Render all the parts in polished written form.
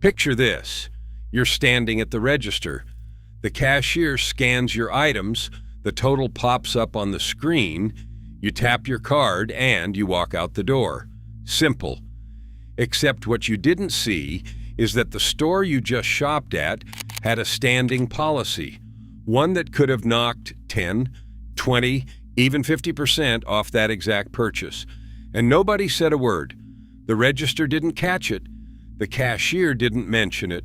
Picture this. You're standing at the register. The cashier scans your items, the total pops up on the screen, you tap your card, and you walk out the door. Simple. Except what you didn't see is that the store you just shopped at had a standing policy, one that could have knocked 10, 20, even 50% off that exact purchase. And nobody said a word. The register didn't catch it. The cashier didn't mention it.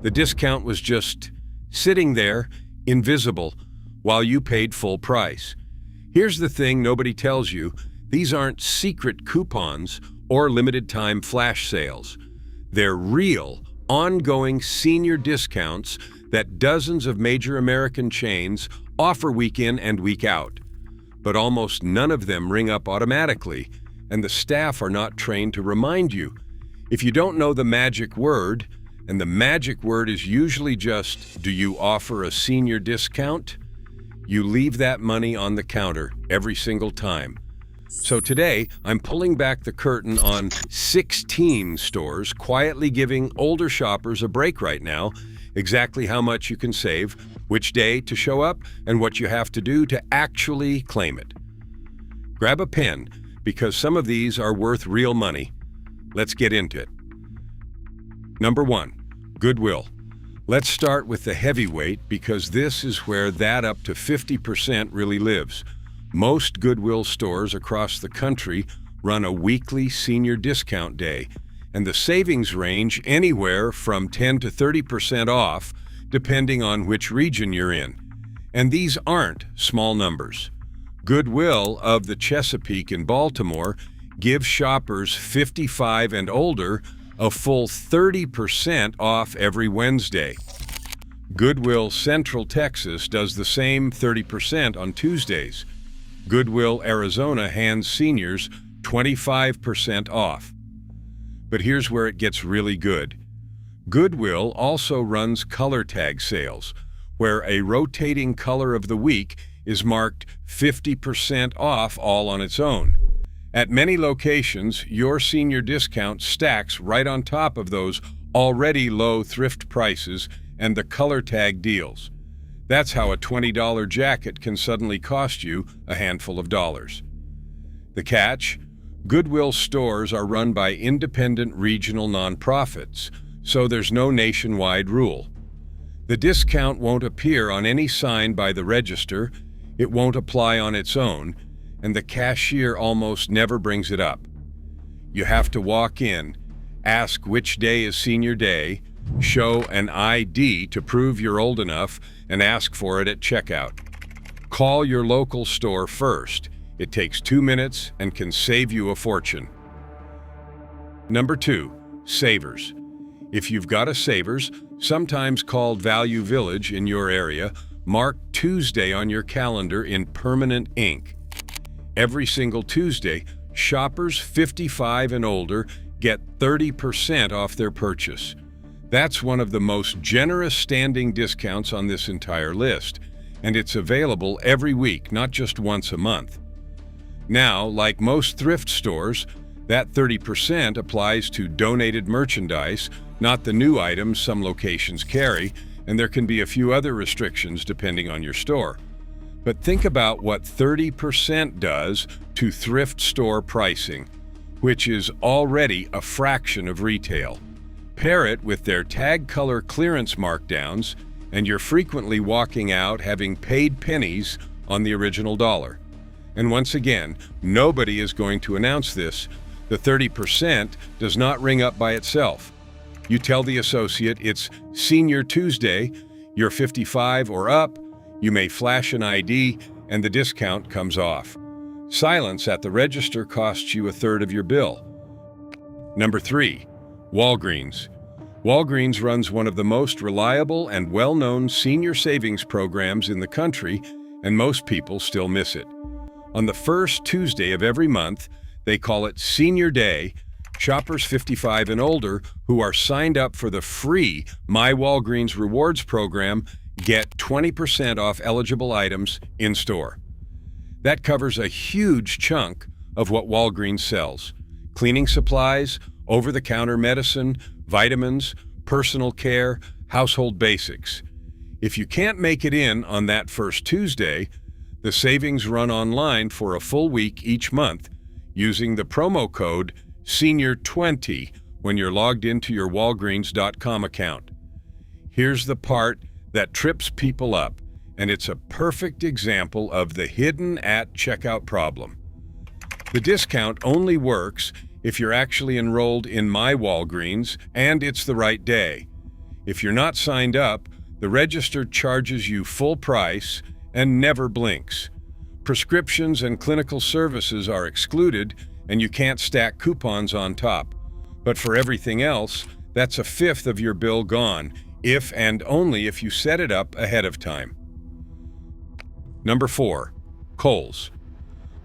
The discount was just sitting there, invisible, while you paid full price. Here's the thing nobody tells you. These aren't secret coupons or limited-time flash sales. They're real, ongoing senior discounts that dozens of major American chains offer week in and week out. But almost none of them ring up automatically, and the staff are not trained to remind you. If you don't know the magic word, and the magic word is usually just, do you offer a senior discount? You leave that money on the counter every single time. So today, I'm pulling back the curtain on 16 stores quietly giving older shoppers a break right now, exactly how much you can save, which day to show up, and what you have to do to actually claim it. Grab a pen, because some of these are worth real money. Let's get into it. Number 1, Goodwill. Let's start with the heavyweight because this is where that up to 50% really lives. Most Goodwill stores across the country run a weekly senior discount day, and the savings range anywhere from 10 to 30% off, depending on which region you're in. And these aren't small numbers. Goodwill of the Chesapeake in Baltimore gives shoppers 55 and older a full 30% off every Wednesday. Goodwill Central Texas does the same 30% on Tuesdays. Goodwill Arizona hands seniors 25% off. But here's where it gets really good. Goodwill also runs color tag sales, where a rotating color of the week is marked 50% off all on its own. At many locations, your senior discount stacks right on top of those already low thrift prices and the color tag deals. That's how a $20 jacket can suddenly cost you a handful of dollars. The catch? Goodwill stores are run by independent regional nonprofits, so there's no nationwide rule. The discount won't appear on any sign by the register, it won't apply on its own, and the cashier almost never brings it up. You have to walk in, ask which day is senior day, show an ID to prove you're old enough, and ask for it at checkout. Call your local store first. It takes 2 minutes and can save you a fortune. Number 2, Savers. If you've got a Savers, sometimes called Value Village in your area, mark Tuesday on your calendar in permanent ink. Every single Tuesday, shoppers 55 and older get 30% off their purchase. That's one of the most generous standing discounts on this entire list, and it's available every week, not just once a month. Now, like most thrift stores, that 30% applies to donated merchandise, not the new items some locations carry, and there can be a few other restrictions depending on your store. But think about what 30% does to thrift store pricing, which is already a fraction of retail. Pair it with their tag color clearance markdowns, and you're frequently walking out having paid pennies on the original dollar. And once again, nobody is going to announce this. The 30% does not ring up by itself. You tell the associate it's Senior Tuesday, you're 55 or up, you may flash an ID, and the discount comes off. Silence at the register costs you a third of your bill. Number 3, Walgreens. Walgreens runs one of the most reliable and well-known senior savings programs in the country, and most people still miss it. On the first Tuesday of every month, they call it Senior Day. Shoppers 55 and older who are signed up for the free My Walgreens Rewards program get 20% off eligible items in-store. That covers a huge chunk of what Walgreens sells: cleaning supplies, over-the-counter medicine, vitamins, personal care, household basics. If you can't make it in on that first Tuesday, the savings run online for a full week each month using the promo code SENIOR20 when you're logged into your Walgreens.com account. Here's the part that trips people up, and it's a perfect example of the hidden at checkout problem. The discount only works if you're actually enrolled in My Walgreens and it's the right day. If you're not signed up, the register charges you full price and never blinks. Prescriptions and clinical services are excluded, and you can't stack coupons on top. But for everything else, that's a fifth of your bill gone, if and only if you set it up ahead of time. Number 4, Kohl's.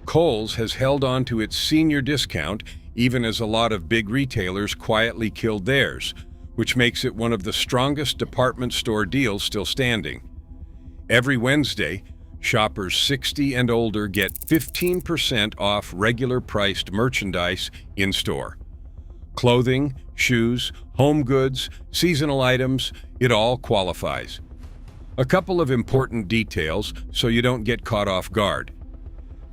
Kohl's has held on to its senior discount even as a lot of big retailers quietly killed theirs, which makes it one of the strongest department store deals still standing. Every Wednesday, shoppers 60 and older get 15% off regular priced merchandise in-store. Clothing, shoes, home goods, seasonal items, it all qualifies. A couple of important details so you don't get caught off guard.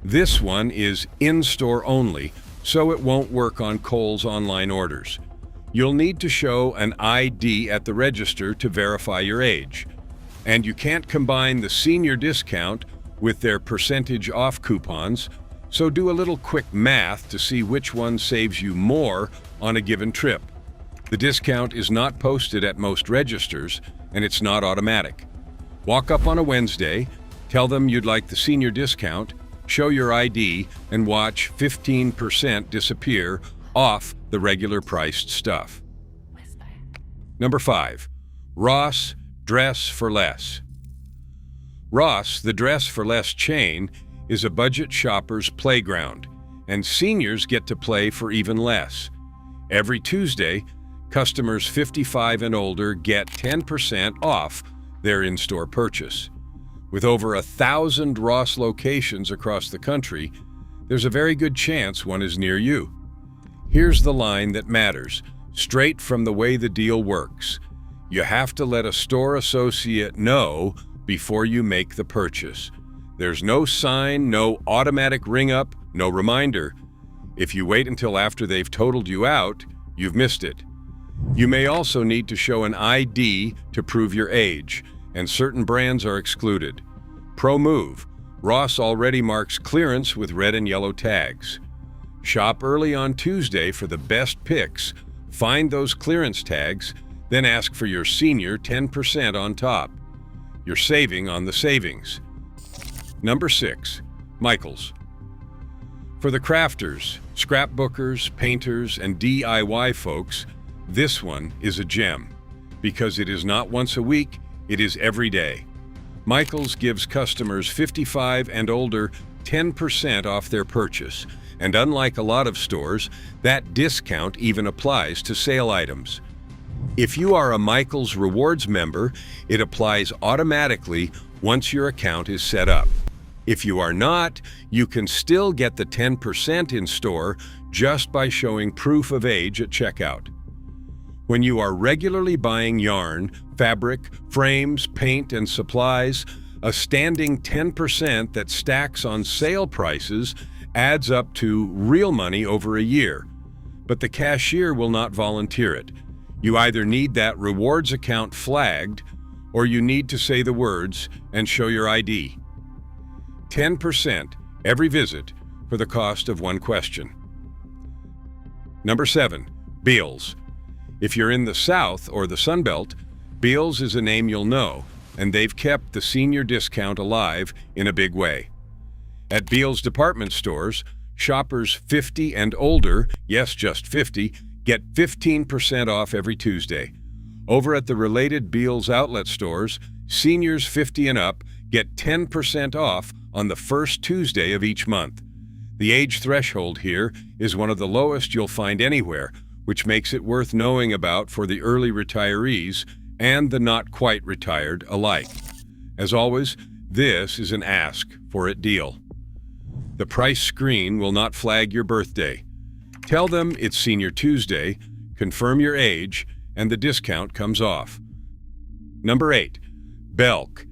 This one is in-store only, so it won't work on Kohl's online orders. You'll need to show an ID at the register to verify your age. And you can't combine the senior discount with their percentage off coupons, so do a little quick math to see which one saves you more on a given trip. The discount is not posted at most registers, and it's not automatic. Walk up on a Wednesday, tell them you'd like the senior discount, show your ID, and watch 15% disappear off the regular priced stuff. Number 5, Ross Dress for Less. Ross, the Dress for Less chain, is a budget shopper's playground, and seniors get to play for even less. Every Tuesday, customers 55 and older get 10% off their in-store purchase. With over 1,000 Ross locations across the country, there's a very good chance one is near you. Here's the line that matters, straight from the way the deal works. You have to let a store associate know before you make the purchase. There's no sign, no automatic ring-up, no reminder. If you wait until after they've totaled you out, you've missed it. You may also need to show an ID to prove your age, and certain brands are excluded. Pro move, Ross already marks clearance with red and yellow tags. Shop early on Tuesday for the best picks, find those clearance tags, then ask for your senior 10% on top. You're saving on the savings. Number 6, Michaels. For the crafters, scrapbookers, painters, and DIY folks, this one is a gem, because it is not once a week, it is every day. Michaels gives customers 55 and older 10% off their purchase, and unlike a lot of stores, that discount even applies to sale items. If you are a Michaels Rewards member, it applies automatically once your account is set up. If you are not, you can still get the 10% in store just by showing proof of age at checkout. When you are regularly buying yarn, fabric, frames, paint, and supplies, a standing 10% that stacks on sale prices adds up to real money over a year. But the cashier will not volunteer it. You either need that rewards account flagged, or you need to say the words and show your ID. 10% every visit for the cost of one question. Number 7, Beals. If you're in the South or the Sun Belt, Beals is a name you'll know, and they've kept the senior discount alive in a big way. At Beals department stores, shoppers 50 and older, yes, just 50, get 15% off every Tuesday. Over at the related Beals outlet stores, seniors 50 and up get 10% off on the first Tuesday of each month. The age threshold here is one of the lowest you'll find anywhere, which makes it worth knowing about for the early retirees and the not quite retired alike. As always, this is an ask for it deal. The price screen will not flag your birthday. Tell them it's Senior Tuesday, confirm your age, and the discount comes off. Number 8. Belk.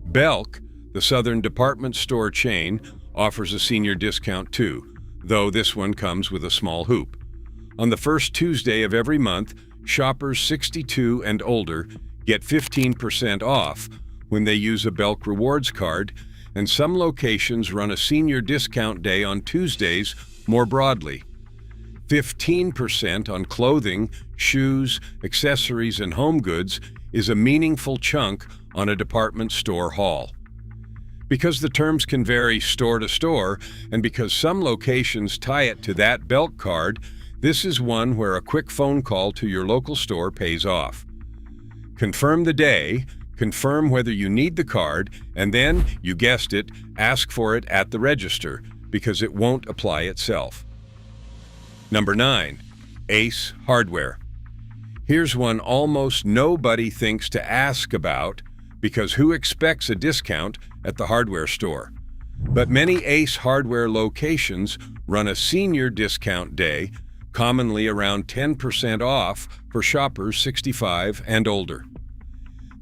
Belk, the Southern department store chain, offers a senior discount too, though this one comes with a small hoop. On the first Tuesday of every month, shoppers 62 and older get 15% off when they use a Belk Rewards card, and some locations run a senior discount day on Tuesdays more broadly. 15% on clothing, shoes, accessories, and home goods is a meaningful chunk on a department store haul. Because the terms can vary store to store, and because some locations tie it to that Belk card, this is one where a quick phone call to your local store pays off. Confirm the day, confirm whether you need the card, and then, you guessed it, ask for it at the register, because it won't apply itself. Number 9. Ace Hardware. Here's one almost nobody thinks to ask about, because who expects a discount at the hardware store? But many Ace Hardware locations run a senior discount day, commonly around 10% off for shoppers 65 and older.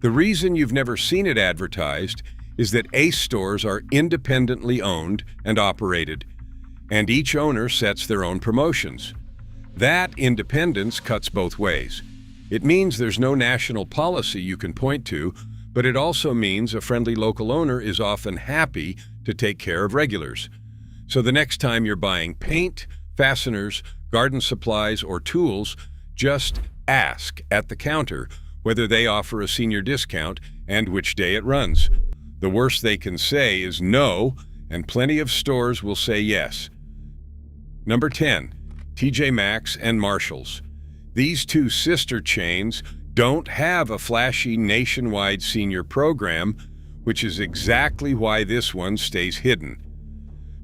The reason you've never seen it advertised is that Ace stores are independently owned and operated, and each owner sets their own promotions. That independence cuts both ways. It means there's no national policy you can point to, but it also means a friendly local owner is often happy to take care of regulars. So the next time you're buying paint, fasteners, garden supplies, or tools, just ask at the counter whether they offer a senior discount and which day it runs. The worst they can say is no, and plenty of stores will say yes. Number 10. TJ Maxx and Marshalls. These two sister chains don't have a flashy nationwide senior program, which is exactly why this one stays hidden.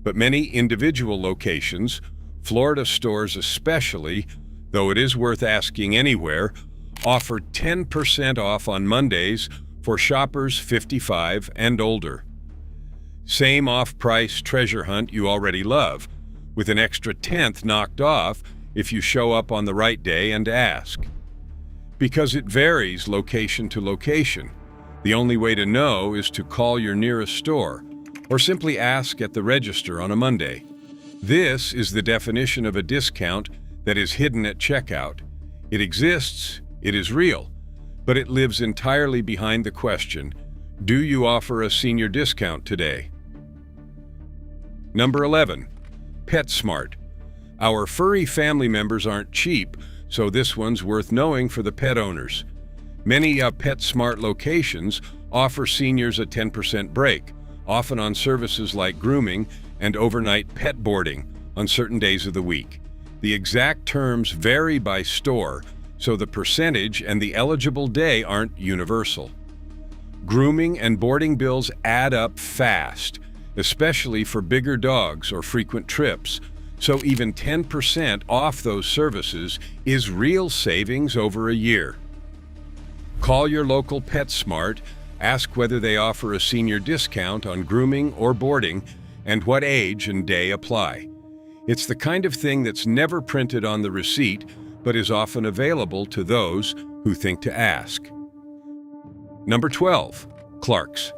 But many individual locations, Florida stores especially, though it is worth asking anywhere, offer 10% off on Mondays for shoppers 55 and older. Same off-price treasure hunt you already love, with an extra tenth knocked off if you show up on the right day and ask. Because it varies location to location, the only way to know is to call your nearest store, or simply ask at the register on a Monday. This is the definition of a discount that is hidden at checkout. It exists, it is real, but it lives entirely behind the question, do you offer a senior discount today? Number 11. PetSmart. Our furry family members aren't cheap, so this one's worth knowing for the pet owners. Many PetSmart locations offer seniors a 10% break, often on services like grooming and overnight pet boarding on certain days of the week. The exact terms vary by store, so the percentage and the eligible day aren't universal. Grooming and boarding bills add up fast, especially for bigger dogs or frequent trips, so even 10% off those services is real savings over a year. Call your local PetSmart, ask whether they offer a senior discount on grooming or boarding, and what age and day apply. It's the kind of thing that's never printed on the receipt, but is often available to those who think to ask. Number 12. Clark's.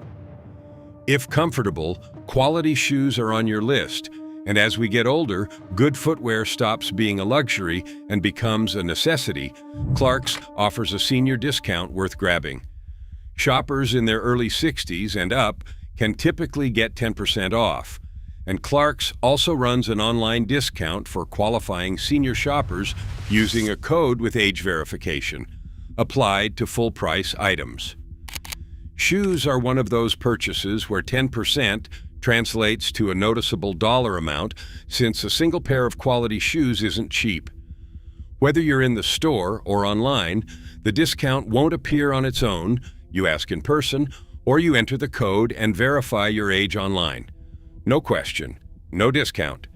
If comfortable, quality shoes are on your list, and as we get older, good footwear stops being a luxury and becomes a necessity. Clark's offers a senior discount worth grabbing. Shoppers in their early 60s and up can typically get 10% off, and Clark's also runs an online discount for qualifying senior shoppers using a code with age verification, applied to full-price items. Shoes are one of those purchases where 10% translates to a noticeable dollar amount, since a single pair of quality shoes isn't cheap. Whether you're in the store or online, the discount won't appear on its own. You ask in person, or you enter the code and verify your age online. No question, no discount.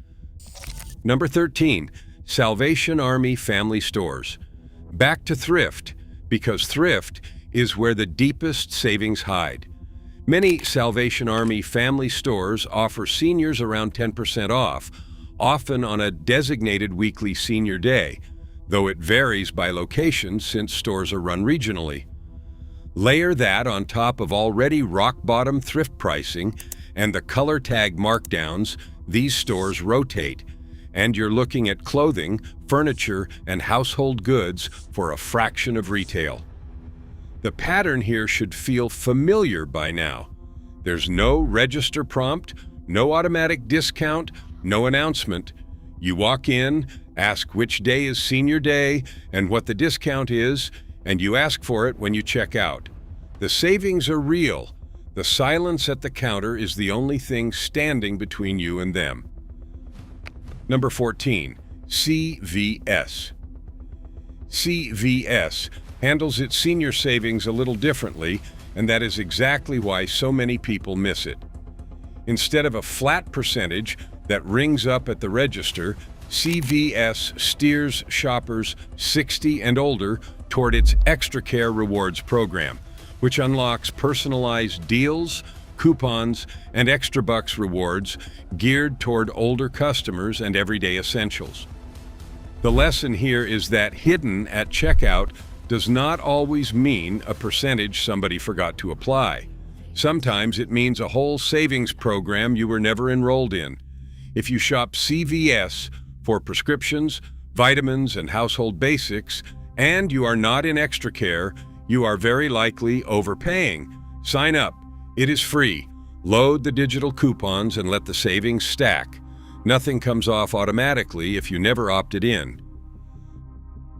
Number 13. Salvation Army Family Stores. Back to thrift, because thrift is where the deepest savings hide. Many Salvation Army family stores offer seniors around 10% off, often on a designated weekly senior day, though it varies by location since stores are run regionally. Layer that on top of already rock-bottom thrift pricing and the color tag markdowns these stores rotate, and you're looking at clothing, furniture, and household goods for a fraction of retail. The pattern here should feel familiar by now. There's no register prompt, no automatic discount, no announcement. You walk in, ask which day is senior day and what the discount is, and you ask for it when you check out. The savings are real. The silence at the counter is the only thing standing between you and them. Number 14, CVS. CVS handles its senior savings a little differently, and that is exactly why so many people miss it. Instead of a flat percentage that rings up at the register, CVS steers shoppers 60 and older toward its Extra Care Rewards program, which unlocks personalized deals, coupons, and extra bucks rewards geared toward older customers and everyday essentials. The lesson here is that hidden at checkout does not always mean a percentage somebody forgot to apply. Sometimes it means a whole savings program you were never enrolled in. If you shop CVS for prescriptions, vitamins, and household basics, and you are not in Extra Care, you are very likely overpaying. Sign up. It is free. Load the digital coupons and let the savings stack. Nothing comes off automatically if you never opted in.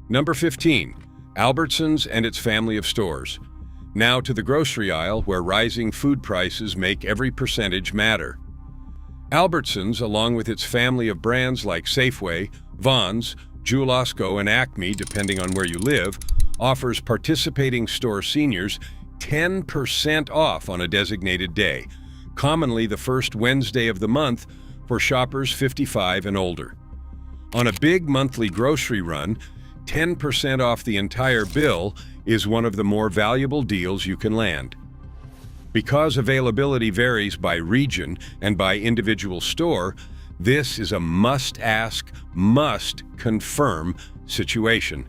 Number 15, Albertsons and its family of stores. Now to the grocery aisle, where rising food prices make every percentage matter. Albertsons, along with its family of brands like Safeway, Vons, Jewel Osco, and Acme, depending on where you live, offers participating store seniors 10% off on a designated day, commonly the first Wednesday of the month for shoppers 55 and older. On a big monthly grocery run, 10% off the entire bill is one of the more valuable deals you can land. Because availability varies by region and by individual store, this is a must-ask, must-confirm situation.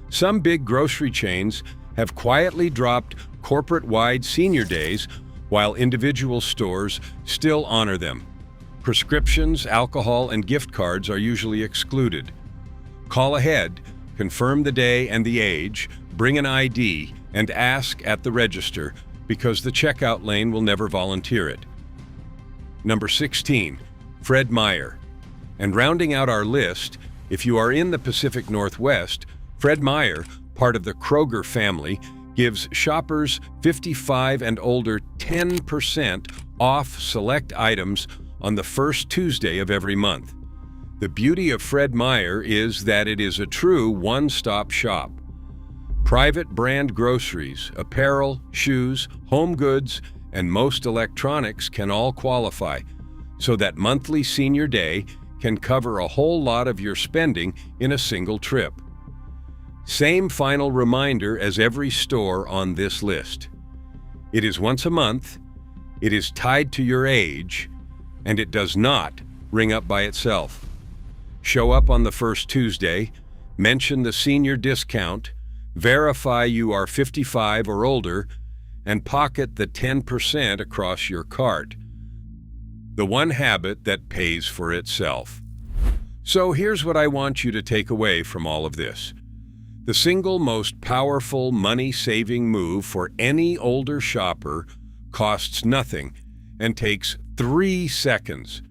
Some big grocery chains have quietly dropped corporate-wide senior days while individual stores still honor them. Prescriptions, alcohol, and gift cards are usually excluded. Call ahead, confirm the day and the age, bring an ID, and ask at the register because the checkout lane will never volunteer it. Number 16, Fred Meyer. And rounding out our list, if you are in the Pacific Northwest, Fred Meyer, part of the Kroger family, gives shoppers 55 and older 10% off select items on the first Tuesday of every month. The beauty of Fred Meyer is that it is a true one-stop shop. Private brand groceries, apparel, shoes, home goods, and most electronics can all qualify, so that monthly senior day can cover a whole lot of your spending in a single trip. Same final reminder as every store on this list. It is once a month, it is tied to your age, and it does not ring up by itself. Show up on the first Tuesday, mention the senior discount, verify you are 55 or older, and pocket the 10% across your cart. The one habit that pays for itself. So here's what I want you to take away from all of this. The single most powerful money-saving move for any older shopper costs nothing and takes 3 seconds.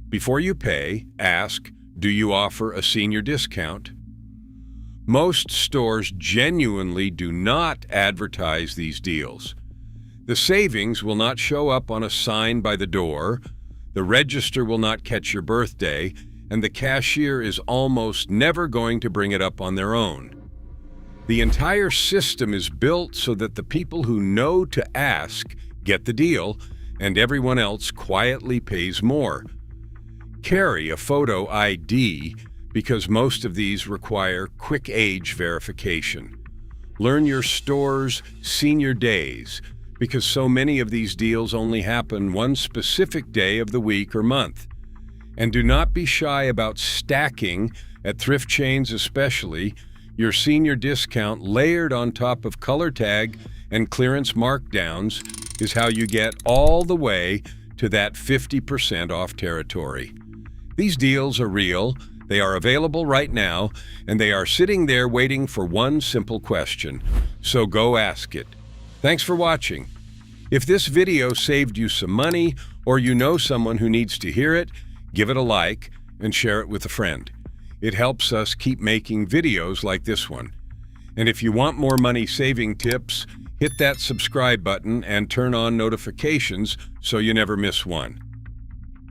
Before you pay, ask, do you offer a senior discount? Most stores genuinely do not advertise these deals. The savings will not show up on a sign by the door, the register will not catch your birthday, and the cashier is almost never going to bring it up on their own. The entire system is built so that the people who know to ask get the deal, and everyone else quietly pays more. Carry a photo ID because most of these require quick age verification. Learn your store's senior days because so many of these deals only happen one specific day of the week or month. And do not be shy about stacking, at thrift chains especially. Your senior discount layered on top of color tag and clearance markdowns is how you get all the way to that 50% off territory. These deals are real, they are available right now, and they are sitting there waiting for one simple question. So go ask it. Thanks for watching. If this video saved you some money, or you know someone who needs to hear it, give it a like and share it with a friend. It helps us keep making videos like this one. And if you want more money-saving tips, hit that subscribe button and turn on notifications so you never miss one.